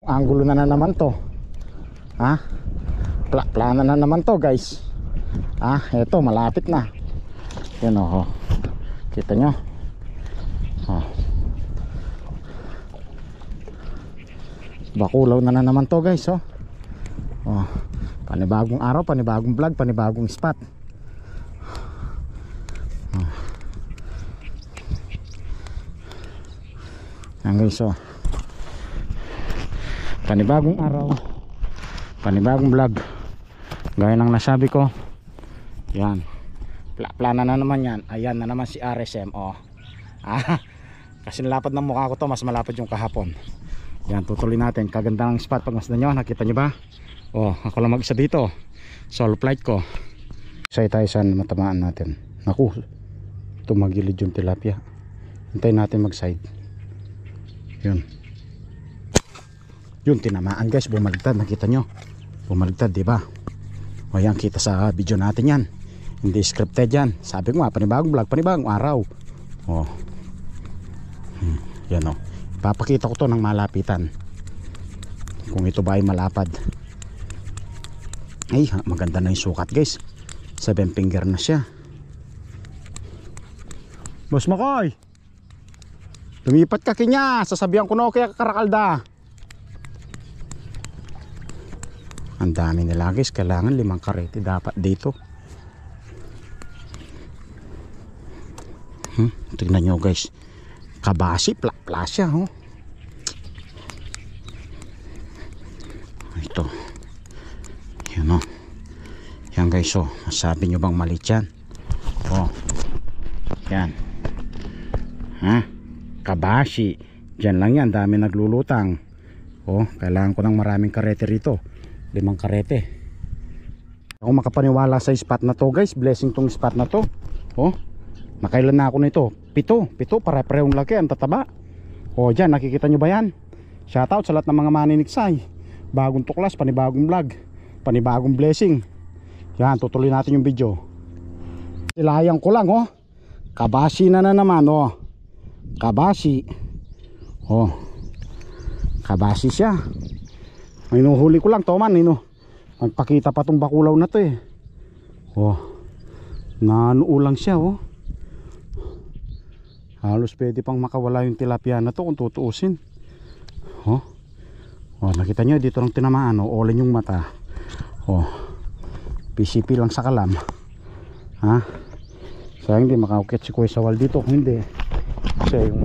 Angulo na naman to. Ha? Plana na naman to, guys. Eto, malapit na. Yan o. Kita nyo? Bakulaw na naman to, guys. Panibagong araw, panibagong vlog, panibagong spot. Yan, guys. Panibagong araw, panibagong vlog. Gaya ng nasabi ko, yan, plana na naman yan. Ayan na naman si RSM. Kasi nalapad ng mukha ko to, mas malapad yung kahapon. Yan, tutuloy natin. Kaganda ng spot pag masdan nyo, nakita nyo ba? Ako lang mag-isa dito, solo flight ko. Say tayo saan matamaan natin. Naku, tumagilid yung tilapia. Hintayin natin mag side. Yun, tinamaan, guys. Bumaligtad, nakita nyo? Bumaligtad, diba? Yan, kita sa video natin yan. Hindi scripted yan. Sabi ko nga, panibagong vlog, panibagong araw. Yan o. Papakita ko to ng malapitan, kung ito ba ay malapad. Ay, maganda na yung sukat, guys. 7 finger na siya. Boss Makoy, lumipat ka kinya. Sasabihan ko na kaya Karakalda. Ang dami nila, guys. Kailangan 5 karete dapat dito. Tignan nyo, guys. Kabasi, plasya, ito. Yan, yan, guys. Masabi nyo bang malit yan? Yan. Kabasi. Diyan lang yan. Dami naglulutang. Kailangan ko ng maraming karete rito. 5 karete. Ako makapaniwala sa spot na to, guys. Blessing tong spot na to. Nakailan na ako nito? 7. Pare-parehong laki. Ang tataba. Dyan, nakikita nyo ba yan? Shoutout sa lahat ng mga maniniksay. Bagong tuklas, panibagong vlog, panibagong blessing. Yan, tutuloy natin yung video. Silayang ko lang, kabasi na naman, kabasi. Kabasi siya. Hinuhuli ko lang, Toman, magpakita pa tong bakulaw na to eh. Nanuulang siya, halos pwede pang makawala yung tilapia na to kung tutuusin. Nakita nyo dito lang tinamaan, olin yung mata. PCP lang sa kalam. Sayang hindi makaukit si Kuya Sawal dito. Kung hindi, kasi yung